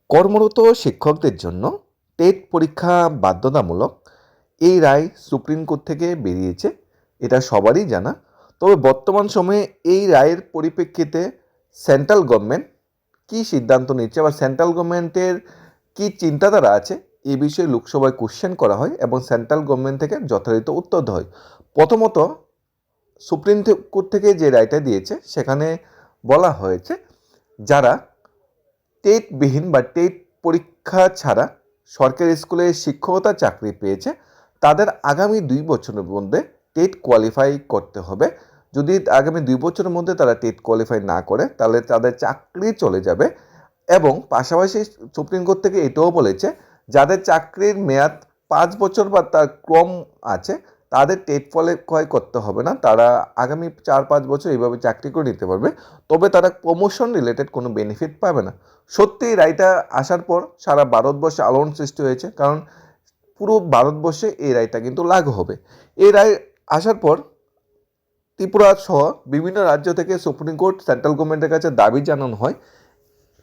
কর্মরত শিক্ষকদের জন্য টেট পরীক্ষা বাধ্যতামূলক এই রায় সুপ্রিম কোর্ট থেকে বেরিয়েছে। এটা সবারই জানা। তবে বর্তমান সময়ে এই রায়ের পরিপ্রেক্ষিতে সেন্ট্রাল গভর্নমেন্ট কী সিদ্ধান্ত নিচ্ছে বা সেন্ট্রাল গভর্নমেন্টের কী চিন্তাধারা আছে এই বিষয়ে লোকসভায় কোশ্চেন করা হয় এবং সেন্ট্রাল গভর্নমেন্ট থেকে যথাযথ উত্তর দেওয়া হয়। প্রথমত সুপ্রিম কোর্ট থেকে যে রায়টা দিয়েছে সেখানে বলা হয়েছে যারা টেটবিহীন বা টেট পরীক্ষা ছাড়া সরকারি স্কুলে শিক্ষকতার চাকরি পেয়েছে তাদের আগামী 2 বছরের মধ্যে টেট কোয়ালিফাই করতে হবে। যদি আগামী 2 বছরের মধ্যে তারা টেট কোয়ালিফাই না করে তাহলে তাদের চাকরি চলে যাবে। এবং পাশাপাশি সুপ্রিম কোর্ট থেকে এটাও বলেছে যাদের চাকরির মেয়াদ 5 বছর বা তার কম আছে তাদের টেট কোয়ালিফাই করতে হবে না, তারা আগামী 4-5 বছর এইভাবে চাকরি করে নিতে পারবে। তবে তারা প্রমোশন রিলেটেড কোনো বেনিফিট পাবে না। সত্যি রায়টা আসার পর সারা ভারতবর্ষে আলোড়ন সৃষ্টি হয়েছে, কারণ পুরো ভারতবর্ষে এই রায়টা কিন্তু লাগু হবে। এই রায় আসার পর ত্রিপুরা সহ বিভিন্ন রাজ্য থেকে সুপ্রিম কোর্ট সেন্ট্রাল গভর্নমেন্টের কাছে দাবি জানানো হয়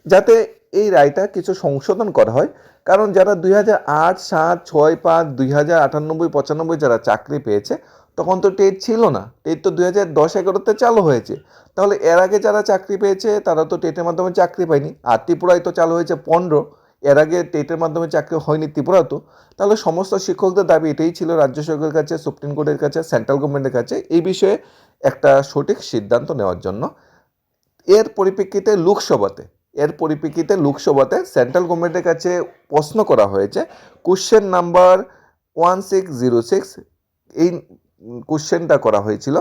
যাতে এই রায়টা কিছু সংশোধন করা হয়। কারণ যারা 2008, 7, 6, 5, 2098, 95 যারা চাকরি পেয়েছে তখন তো টেট ছিল না। টেট তো 2010-11তে চালু হয়েছে। তাহলে এর আগে যারা চাকরি পেয়েছে তারা তো টেটের মাধ্যমে চাকরি পায়নি। আর ত্রিপুরায় তো চালু হয়েছে 15, এর আগে টেটের মাধ্যমে চাকরি হয়নি ত্রিপুরাতেও। তাহলে সমস্ত শিক্ষকদের দাবি এটাই ছিল রাজ্য সরকারের কাছে, সুপ্রিম কোর্টের কাছে, সেন্ট্রাল গভর্নমেন্টের কাছে এই বিষয়ে একটা সঠিক সিদ্ধান্ত নেওয়ার জন্য। এর পরিপ্রেক্ষিতে লোকসভাতে সেন্ট্রাল গভর্নমেন্টের কাছে প্রশ্ন করা হয়েছে। কোশ্চেন নাম্বার 1606 এই কোশ্চেনটা করা হয়েছিল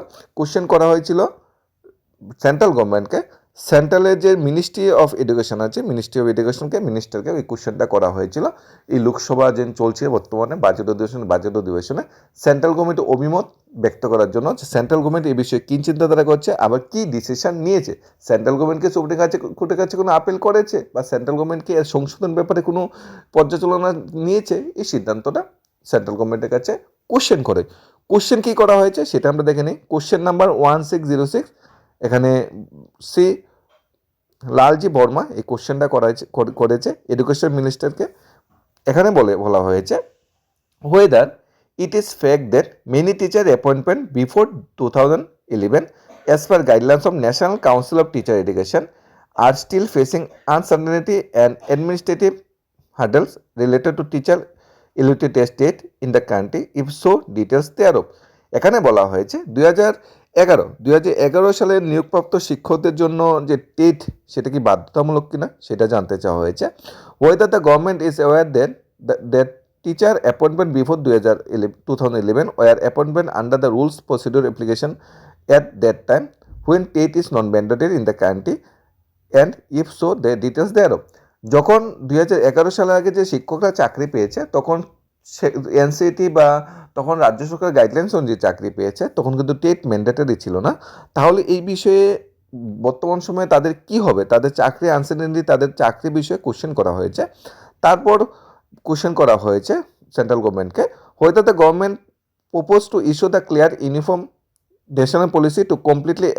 সেন্ট্রাল গভর্নমেন্টকে। সেন্ট্রালের যে মিনিস্ট্রি অফ এডুকেশন আছে, মিনিস্টারকে এই কোশ্চেনটা করা হয়েছিল এই লোকসভা যে চলছে বর্তমানে বাজেট অধিবেশনে সেন্ট্রাল গভর্নমেন্ট অভিমত ব্যক্ত করার জন্য সেন্ট্রাল গভর্নমেন্ট এই বিষয়ে কী চিন্তাধারা করছে, আবার কী ডিসিশন নিয়েছে। সেন্ট্রাল গভর্নমেন্টকে সুপ্রিম কোর্টের কাছে কোনো আপিল করেছে বা সেন্ট্রাল গভর্নমেন্টকে এর সংশোধন ব্যাপারে কোনো পর্যালোচনা নিয়েছে, এই সিদ্ধান্তটা সেন্ট্রাল গভর্নমেন্টের কাছে কোশ্চেন কী করা হয়েছে সেটা আমরা দেখে নিই। কোশ্চেন নাম্বার 1606 এখানে শ্রী লালজি বর্মা এই কোশ্চেনটা করেছে এডুকেশন মিনিস্টারকে। এখানে বলা হয়েছে whether it is fact that many teacher appointment before 2011 as per guidelines of National Council of Teacher Education are still facing uncertainty and administrative hurdles related to teacher eligibility test date in the country, if so details thereof। এখানে বলা হয়েছে 2011 সালের নিয়োগপ্রাপ্ত শিক্ষকদের জন্য যে TET সেটা কি বাধ্যতামূলক কিনা সেটা জানতে চাওয়া হয়েছে। whether the government is aware that teacher appointment before 2011 were appointment under the rules procedure application at that time when TET is non-mandatory in the country, and if so the details thereof। যখন 2011 সালের আগে যে শিক্ষকরা চাকরি পেয়েছে তখন NCT বা তখন রাজ্য সরকার গাইডলাইন্স অনুযায়ী চাকরি পেয়েছে, তখন কিন্তু টেট ম্যান্ডেটরি ছিল না। তাহলে এই বিষয়ে বর্তমান সময়ে তাদের কি হবে, তাদের চাকরি আনসারটেনিটি, তাদের চাকরি বিষয়ে কোশ্চেন করা হয়েছে। তারপর কোশ্চেন করা হয়েছে সেন্ট্রাল গভর্নমেন্টকে whether the government proposed to issue the clear uniform national policy to completely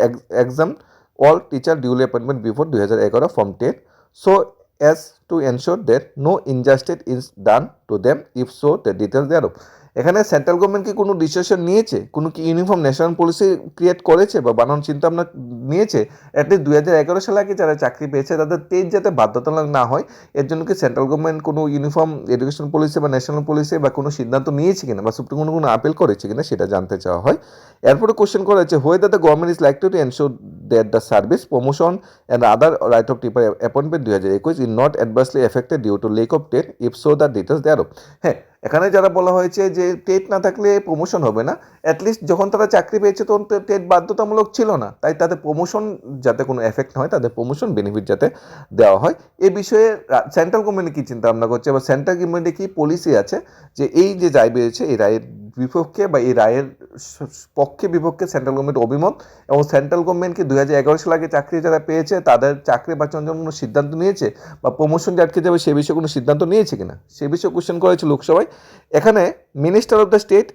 exempt all teacher duly appointment before 2011 from TET so as to ensure that no injustice is done to them, if so the details thereof। এখানে central government কি কোনো decision নিয়েছে, কোনো কি uniform national policy create করেছে বা বানানোর চিন্তা ভাবনা নিয়েছে? অ্যাটলিস্ট 2011 সালে আগে যারা চাকরি পেয়েছে তাদের টেট যাতে বাধ্যতামূলক না হয় এর জন্য কি সেন্ট্রাল গভর্নমেন্ট কোনো ইউনিফর্ম এডুকেশন পলিসি বা ন্যাশনাল পলিসি বা কোনো সিদ্ধান্ত নিয়েছে কিনা বা সুপ্রিম কোর্ট কোনো আপিল করেছে কিনা সেটা জানতে চাওয়া হয়। এরপরে কোশ্চেন করা হয়েছে whether the government is likely to ensure that the service promotion and other right of teacher appointment 2021 is not adversely affected due to lack of TET, if so the details thereof। হ্যাঁ, এখানে যারা বলা হয়েছে যে TET না থাকলে promotion হবে না, অ্যাটলিস্ট যখন তারা চাকরি পেয়েছে তখন টেট বাধ্যতামূলক ছিল না, তাই তাদের প্রমোশন যাতে কোনো এফেক্ট না হয়, তাদের প্রমোশন বেনিফিট যাতে দেওয়া হয়। এই বিষয়ে সেন্ট্রাল গভর্নমেন্ট কী চিন্তা ভাবনা করছে বা সেন্ট্রাল গভর্নমেন্টে কী পলিসি আছে যে এই যে রায় বেরিয়েছে এই রায়ের বিপক্ষে বা এই রায়ের পক্ষে বিপক্ষে সেন্ট্রাল গভর্নমেন্ট অভিমত, এবং সেন্ট্রাল গভর্নমেন্ট কি 2011 সাল আগে চাকরি যারা পেয়েছে তাদের চাকরি বাঁচানোর জন্য কোনো সিদ্ধান্ত নিয়েছে বা প্রমোশন যে আটকে যাবে সে বিষয়ে কোনো সিদ্ধান্ত নিয়েছে কিনা সে বিষয়ে কোশ্চেন করেছে লোকসভায়। এখানে minister of the state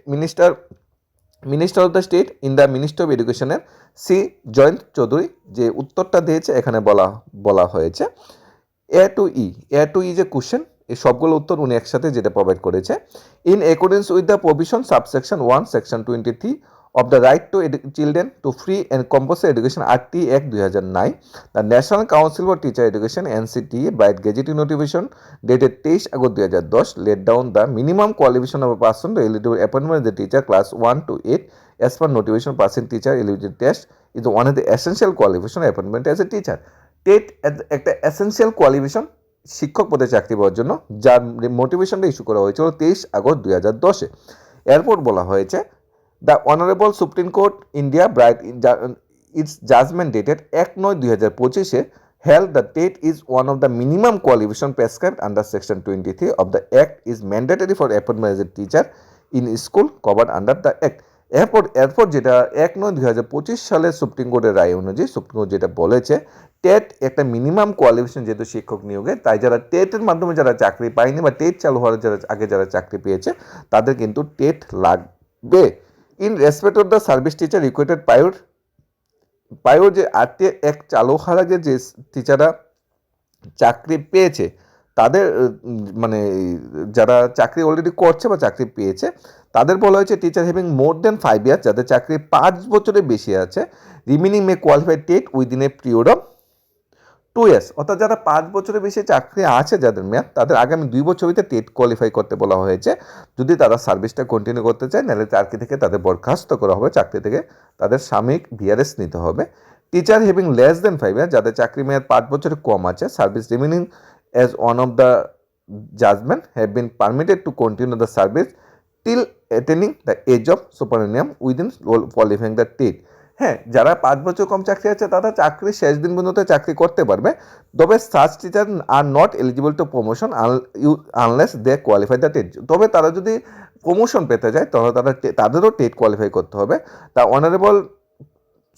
in the ministry of এডুকেশনের সি জয়ন্ত চৌধুরী যে উত্তরটা দিয়েছে এখানে বলা হয়েছে এ টু ই যে কোশ্চেন, এই সবগুলো উত্তর উনি একসাথে যেটা প্রোভাইড করেছে। In accordance with the provision subsection 1 section 23 of the right to children to free and compulsory education RT Act 2009, the National Council for Teacher Education NCTE by gazetting notification dated 23 August 2010 laid down the minimum qualification of a person to eligible appointment as a teacher class 1 to 8 as per notification passing teacher eligibility test is one of the essential qualification appointment as a teacher. TET একটা essential qualification শিক্ষক পদে চাকরি পাওয়ার জন্য, যার মোটিভেশনটা issue করা হয়েছিল 23 August 2010-এ। এরপর বলা হয়েছে the honourable supreme court India bright its judgement dated 1/9/2025 held the TET is one of the minimum qualification prescribed under section 23 of the act is mandatory for appointment as a teacher in school covered under the act. এরপর যেটা 1/9/2025 সালে supreme কোর্টের রায় অনুযায়ী supreme court যেটা বলেছে, TET একটা minimum qualification যেহেতু শিক্ষক নিয়োগে, তাই যারা টেটের মাধ্যমে যারা চাকরি পায়নি বা টেট চালু হওয়ার যারা চাকরি পেয়েছে তাদের কিন্তু টেট লাগবে। In respect of the service teacher required পায়োর যে আরটি এক চালু হওয়ার আগে যে টিচাররা চাকরি পেয়েছে তাদের মানে যারা চাকরি অলরেডি করছে বা চাকরি পেয়েছে তাদের বলা হয়েছে টিচার হ্যাভিং মোর দেন 5 ইয়ার, যাদের চাকরি 5 বছরের বেশি আছে, remaining May qualified TET within a period of 2 years, অর্থাৎ যারা 5 বছরের বেশি চাকরি আছে যাদের মেয়াদ, তাদের আগামী 2 বছর ভিতরে টেট কোয়ালিফাই করতে বলা হয়েছে যদি তারা সার্ভিসটা কন্টিনিউ করতে চায়, নাহলে চাকরি থেকে তাদের বরখাস্ত করা হবে, চাকরি থেকে তাদের সাময়িক ভিআরএস নিতে হবে। টিচার হ্যাভিং লেস দেন 5 ইয়ার, যাদের চাকরি মেয়াদ 5 বছরের কম আছে, service remaining as one of the judgment have been permitted to continue the service till attaining the age of superannuum within qualifying the TET. হ্যাঁ, যারা 5 বছর কম চাকরি আছে তারা চাকরি শেষ দিন পর্যন্ত চাকরি করতে পারবে, তবে such teacher are not eligible to promotion unless they qualify the TET. তবে তারা যদি প্রমোশন পেতে যায় তাহলে তাদেরও টেট কোয়ালিফাই করতে হবে। The honourable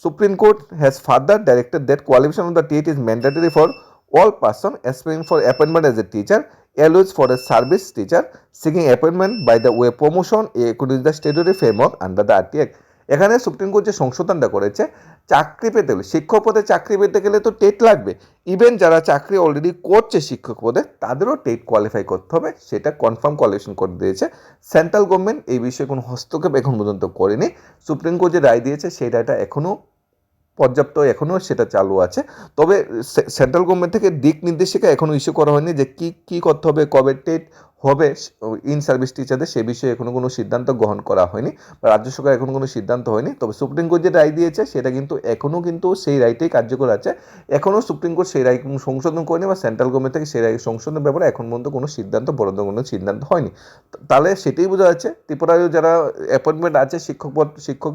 Supreme Court has further directed that qualification of the TET is mandatory for all person aspiring for appointment as a teacher, always for a service teacher seeking appointment by the way promotion according to the statutory framework under the RT Act. এখানে supreme court যে সংশোধনটা করেছে, চাকরি পেতে গেলে শিক্ষক পদে চাকরি পেতে গেলে তো টেট লাগবে, ইভেন যারা চাকরি অলরেডি করছে শিক্ষক পদে তাদেরও টেট কোয়ালিফাই করতে হবে, সেটা কনফার্ম কোয়ালিফিকেশন করে দিয়েছে সেন্ট্রাল গভর্নমেন্ট। এই বিষয়ে কোনো হস্তক্ষেপ এখন পর্যন্ত করেনি। সুপ্রিম কোর্ট যে রায় দিয়েছে সেই রায়টা এখনও পর্যাপ্ত, এখনও সেটা চালু আছে, তবে সেন্ট্রাল গভর্নমেন্ট থেকে দিক নির্দেশিকা এখনও ইস্যু করা হয়নি যে কী করতে হবে, কবে টেট হবে ইন সার্ভিস টিচারদের, সে বিষয়ে এখনও কোনো সিদ্ধান্ত গ্রহণ করা হয়নি বা রাজ্য সরকার এখনও কোনো সিদ্ধান্ত হয়নি। তবে সুপ্রিম কোর্ট যে রায় দিয়েছে সেটা কিন্তু এখনও কিন্তু সেই রায়টাই কার্যকর আছে, এখনও সুপ্রিম কোর্ট সেই রায় সংশোধন করেনি বা সেন্ট্রাল গভর্নমেন্ট থেকে সেই রায় সংশোধনের ব্যাপারে এখন পর্যন্ত কোনো সিদ্ধান্ত বরাদ্দ কোনো সিদ্ধান্ত হয়নি। তাহলে সেটাই বোঝা যাচ্ছে ত্রিপুরায় যারা অ্যাপয়েন্টমেন্ট আছে শিক্ষক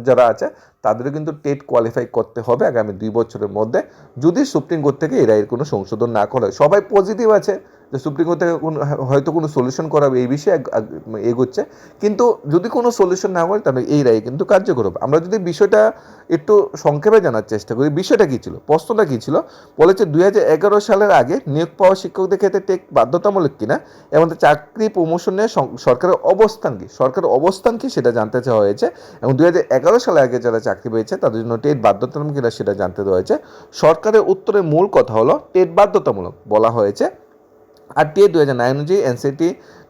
যারা আছে তাদেরও কিন্তু টেট কোয়ালিফাই করতে হবে আগামী 2 বছরের মধ্যে, যদি সুপ্রিম কোর্ট থেকে এই রায়ের কোনো সংশোধন না করা হয়। সবাই পজিটিভ আছে যে সুপ্রিম কোর্ট থেকে হয়তো কোনো সলিউশন করাবে এই বিষয়ে এগোচ্ছে, কিন্তু যদি কোনো সলিউশন না হয় তাহলে এই রায় কিন্তু কার্যকর হবে। আমরা যদি বিষয়টা একটু সংক্ষেপে জানার চেষ্টা করি, বিষয়টা কী ছিল, প্রশ্নটা কী ছিল, বলেছে 2011 সালের আগে নিয়োগ পাওয়া শিক্ষকদের ক্ষেত্রে টেট বাধ্যতামূলক কিনা এবং চাকরি প্রমোশনে সরকারের অবস্থান কি সেটা জানতে চাওয়া হয়েছে, এবং 2011 সালের আগে যারা চাকরি পেয়েছে তাদের জন্য টেট বাধ্যতামূলক কিনা সেটা জানতে দেওয়া হয়েছে। সরকারের উত্তরের মূল কথা হলো টেট বাধ্যতামূলক বলা হয়েছে। আর টেট 2009 অনুযায়ী এনসিটি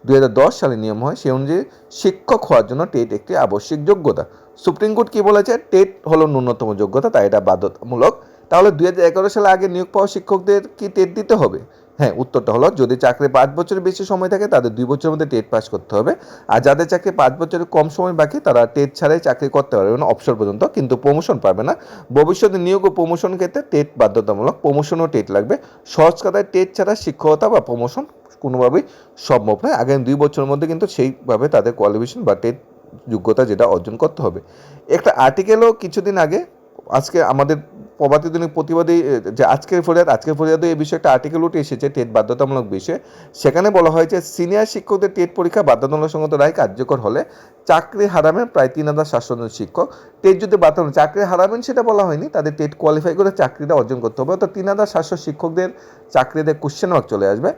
2010 সালে নিয়ম হয়, সেই অনুযায়ী শিক্ষক হওয়ার জন্য টেট একটি আবশ্যিক যোগ্যতা। সুপ্রিম কোর্ট কি বলেছে, টেট হলো ন্যূনতম যোগ্যতা, তাই এটা বাধ্যতামূলক। তাহলে 2011 সালে আগে নিয়োগ পাওয়া শিক্ষকদের কি টেট দিতে হবে? হ্যাঁ, উত্তরটা হলো যদি চাকরি 5 বছরের বেশি সময় থাকে তাদের 2 বছরের মধ্যে টেট পাস করতে হবে, আর যাদের চাকরি 5 বছরের কম সময় বাকি তারা টেট ছাড়াই চাকরি করতে পারবে না অবসর পর্যন্ত, কিন্তু প্রমোশন পাবে না। ভবিষ্যতে নিয়োগ ও প্রমোশন ক্ষেত্রে টেট বাধ্যতামূলক, প্রমোশনও টেট লাগবে। সহজ কথায় টেট ছাড়া শিক্ষকতা বা প্রমোশন কোনোভাবেই সম্ভব নয়। আগামী 2 বছরের মধ্যে কিন্তু সেইভাবে তাদের কোয়ালিফিকেশন বা টেট যোগ্যতা যেটা অর্জন করতে হবে। একটা আর্টিকেলও কিছুদিন আগে, আজকে আমাদের প্রভাতী দৈনিক প্রতিবাদী যে আজকের ফরিয়াদে এই বিষয়ে একটা আর্টিকেল উঠে এসেছে টেট বাধ্যতামূলক বিষয়ে। সেখানে বলা হয়েছে সিনিয়র শিক্ষকদের টেট পরীক্ষা বাধ্যতামূলক সংগত রায় কার্যকর হলে চাকরি হারাবেন প্রায় 3700 জন শিক্ষক। টেট যদি বাধ্যতামূলক চাকরি হারাবেন সেটা বলা হয়নি, তাদের টেট কোয়ালিফাই করে চাকরিটা অর্জন করতে হবে, অর্থাৎ 3700 শিক্ষকদের চাকরিতে কোশ্চেন মার্ক চলে আসবে।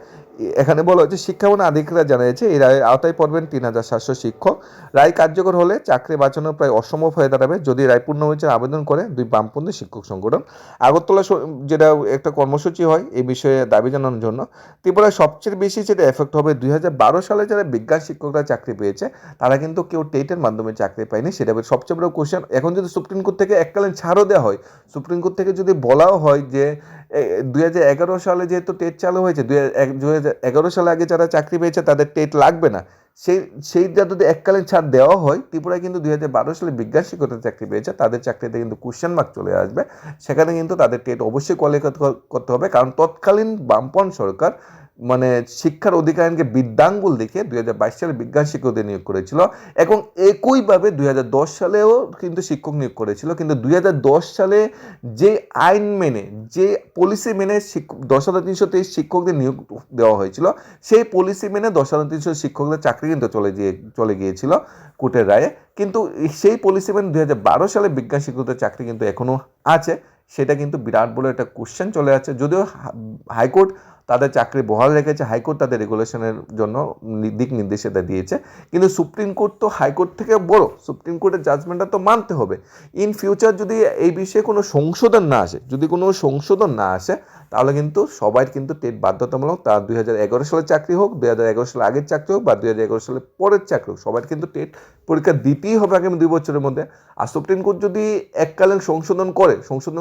এখানে বলা হয়েছে শিক্ষাভবন আধিকারিকরা জানিয়েছে এই রায়ের আওতায় পড়বেন 3,700 শিক্ষক। রায় কার্যকর হলে চাকরি বাঁচানো প্রায় অসম্ভব হয়ে দাঁড়াবে যদি রায় পূর্ণবিচার আবেদন করে দুই বামপন্থী শিক্ষক সংগঠন। আগরতলা যেটা একটা কর্মসূচি হয় এই বিষয়ে দাবি জানানোর জন্য। ত্রিপুরায় সবচেয়ে বেশি যেটা এফেক্ট হবে 2012 সালে যারা বিজ্ঞান শিক্ষকরা চাকরি পেয়েছে তারা কিন্তু কেউ টেটের মাধ্যমে চাকরি পায়নি, সেটা সবচেয়ে বড় কোশ্চেন। এখন যদি সুপ্রিম কোর্ট থেকে এককালীন ছাড়ও দেওয়া হয়, সুপ্রিম কোর্ট থেকে যদি বলাও হয় যে 2011 সালে যেহেতু টেট চালু হয়েছে, 2011 সালে আগে যারা চাকরি পেয়েছে তাদের টেট লাগবে না, সেইটা যদি এককালীন ছাড় দেওয়া হয়, ত্রিপুরায় কিন্তু 2012 সালে বিজ্ঞান শিক্ষকরা চাকরি পেয়েছে তাদের চাকরিতে কিন্তু কোশ্চেন মার্ক চলে আসবে। সেখানে কিন্তু তাদের টেট অবশ্যই কোয়ালিফাই করতে হবে, কারণ তৎকালীন বামপন্থী সরকার মানে শিক্ষার অধিকারকে বৃদ্ধাঙ্গুল দেখে 2022 সালে বিজ্ঞান শিক্ষকদের নিয়োগ করেছিল এবং একইভাবে 2010 সালেও কিন্তু শিক্ষক নিয়োগ করেছিল। কিন্তু 2010 সালে যে আইন মেনে, যে পলিসি মেনে 10,323 শিক্ষকদের নিয়োগ দেওয়া হয়েছিল, সেই পলিসি মেনে 10,300 শিক্ষকদের চাকরি কিন্তু চলে গিয়েছিল কোর্টের রায়ে। কিন্তু সেই পলিসি মেনে 2012 সালে বিজ্ঞান শিক্ষকদের চাকরি কিন্তু এখনও আছে, সেটা কিন্তু বিরাট বড় একটা কোশ্চেন চলে আছে। যদিও হাইকোর্ট তাদের চাকরি বহাল রেখেছে, হাইকোর্ট তাদের রেগুলেশনের জন্য দিক নির্দেশিকা দিয়েছে, কিন্তু সুপ্রিম কোর্ট তো হাইকোর্ট থেকে বড়, সুপ্রিম কোর্টের জাজমেন্টটা তো মানতে হবে। ইন ফিউচার যদি এই বিষয়ে কোনো সংশোধন না আসে, তাহলে কিন্তু সবাই কিন্তু টেট বাধ্যতামূলক, তার 2011 সালের চাকরি হোক, 2011 সালের আগের চাকরি হোক বা 2011 সালের পরের চাকরি হোক, সবাই কিন্তু টেট পরীক্ষা দিতেই হবে আগামী 2 বছরের মধ্যে। আর সুপ্রিম কোর্ট যদি এককালীন সংশোধন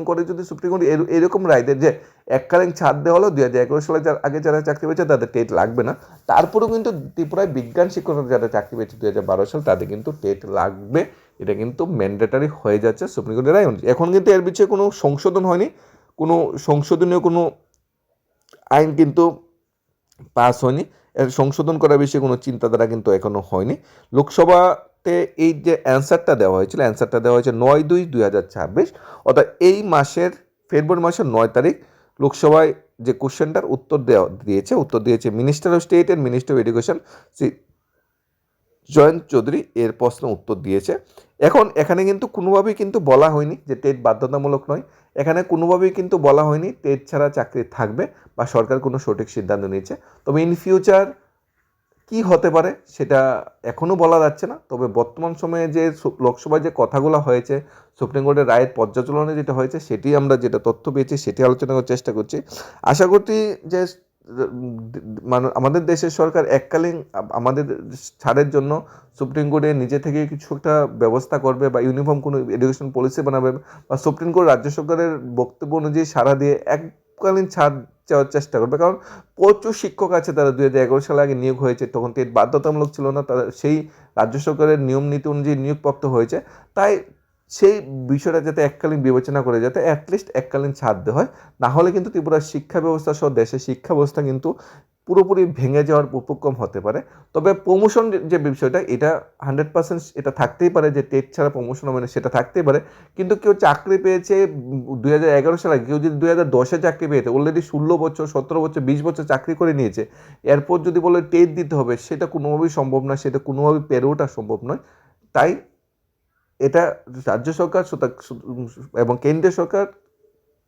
করে যদি সুপ্রিম কোর্ট এরকম রায় দেয় যে এককালীন ছাড় দেওয়া হলো 2011 সালে আগে যারা চাকরি পেয়েছে তাদের টেট লাগবে না, তারপরেও কিন্তু ত্রিপুরায় বিজ্ঞান শিক্ষকরা যারা চাকরি পেয়েছে 2012 সাল তাদের কিন্তু টেট লাগবে, এটা কিন্তু ম্যান্ডেটারি হয়ে যাচ্ছে সুপ্রিম কোর্টের রায় অনুযায়ী। এখন কিন্তু এর বিষয়ে কোনো সংশোধন হয়নি, কোনো সংশোধনীয় কোনো আইন কিন্তু পাস হয়নি, এর সংশোধন করার বিষয়ে কোনো চিন্তাধারা কিন্তু এখনো হয়নি। লোকসভাতে এই যে অ্যান্সারটা দেওয়া হয়েছিল, 9/2/2026, অর্থাৎ এই মাসের ফেব্রুয়ারি মাসের 9 তারিখ লোকসভায় যে কোশ্চেনটার উত্তর দিয়েছে minister of state and minister of education Shri Jayanta Chowdhury এর প্রশ্ন উত্তর দিয়েছে। এখন এখানে কিন্তু কোনোভাবেই কিন্তু বলা হয়নি যে টেট বাধ্যতামূলক নয়, এখানে কোনোভাবেই কিন্তু বলা হয়নি টেট ছাড়া চাকরি থাকবে বা সরকার কোনো সঠিক সিদ্ধান্ত নিয়েছে। তবে ইন ফিউচার কি হতে পারে সেটা এখনও বলা যাচ্ছে না। তবে বর্তমান সময়ে যে লোকসভায় যে কথাগুলো হয়েছে, সুপ্রিম কোর্টের রায়ের পর্যালোচনা যেটা হয়েছে, সেটি আমরা যেটা তথ্য পেয়েছি সেটি আলোচনা করার চেষ্টা করছি। আশা করছি যে আমাদের দেশের সরকার এককালীন আমাদের ছাড়ের জন্য সুপ্রিম কোর্টে নিজে থেকে কিছু একটা ব্যবস্থা করবে বা ইউনিফর্ম কোনো এডুকেশন পলিসি বানাবে, বা সুপ্রিম কোর্ট রাজ্য সরকারের বক্তব্য অনুযায়ী সাড়া দিয়ে এককালীন ছাড় চাওয়ার চেষ্টা করবে। কারণ প্রচুর শিক্ষক আছে তারা 2011 সালে আগে নিয়োগ হয়েছে, তখন টেট বাধ্যতামূলক ছিল না, তারা সেই রাজ্য সরকারের নিয়ম নীতি অনুযায়ী নিয়োগপ্রাপ্ত হয়েছে। তাই সেই বিষয়টা যাতে এককালীন বিবেচনা করে যাতে অ্যাটলিস্ট এককালীন ছাড় দেওয়া হয়, না হলে কিন্তু ত্রিপুরার শিক্ষা ব্যবস্থা সহ দেশের শিক্ষা ব্যবস্থা কিন্তু পুরোপুরি ভেঙে যাওয়ার উপক্রম হতে পারে। তবে প্রমোশন যে বিষয়টা, এটা 100% এটা থাকতেই পারে যে টেট ছাড়া প্রমোশন হবে না, সেটা থাকতেই পারে। কিন্তু কেউ চাকরি পেয়েছে 2011 সালে, কেউ যদি 2010-এ চাকরি পেয়েছে, অলরেডি 16 বছর 17 বছর 20 বছর চাকরি করে নিয়েছে, এরপর যদি বলে টেট দিতে হবে, সেটা কোনোভাবেই সম্ভব না, সেটা কোনোভাবেই পেরে ওঠা সম্ভব নয়। তাই এটা রাজ্য সরকার এবং কেন্দ্রীয় সরকার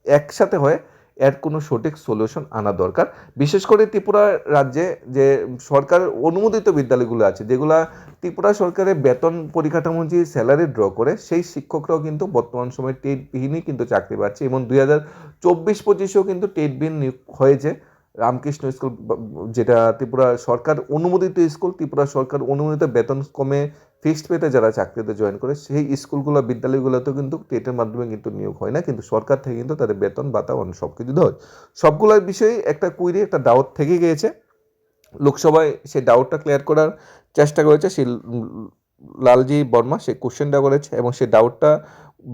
একসাথে হয়ে এর কোনো সঠিক সলিউশন আনা দরকার। বিশেষ করে ত্রিপুরা রাজ্যে যে সরকারের অনুমোদিত বিদ্যালয়গুলো আছে, যেগুলা ত্রিপুরা সরকারের বেতন পরিকাঠামো যে স্যালারি ড্র করে, সেই শিক্ষকরাও কিন্তু বর্তমান সময়ে টেটবিহীনই কিন্তু চাকরি পাচ্ছে এবং 2024-25-এও কিন্তু টেটবিহীন নিয়োগ হয়েছে। রামকৃষ্ণ স্কুল যেটা ত্রিপুরা সরকার অনুমোদিত স্কুল, ত্রিপুরা সরকার অনুমোদিত বেতন কমে ফিক্সড পেতে যারা চাকরিতে জয়েন করে, সেই স্কুলগুলো বিদ্যালয়গুলোতেও কিন্তু টেটের মাধ্যমে কিন্তু নিয়োগ হয় না, কিন্তু সরকার থেকে কিন্তু তাদের বেতন ভাতা অন্য সব কিছু দেওয়া হয়। সবগুলোর বিষয়ে একটা কুইরি, একটা ডাউট থেকে গিয়েছে। লোকসভায় সেই ডাউটটা ক্লিয়ার করার চেষ্টা করেছে সেই লালজি বর্মা, সে কোশ্চেনটা করেছে এবং সেই ডাউটটা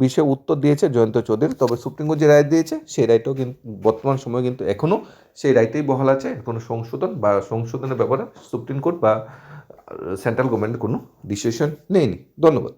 বিষয়ে উত্তর দিয়েছে জয়ন্ত চৌধুরী। তবে সুপ্রিম কোর্ট যে রায় দিয়েছে সেই রায়টাও কিন্তু বর্তমান সময়ে কিন্তু এখনও সেই রায়টাই বহাল আছে, কোনো সংশোধনের ব্যাপারে সুপ্রিম কোর্ট বা সেন্ট্রাল গভর্নমেন্ট কোনো ডিসিশন নেয়নি। ধন্যবাদ।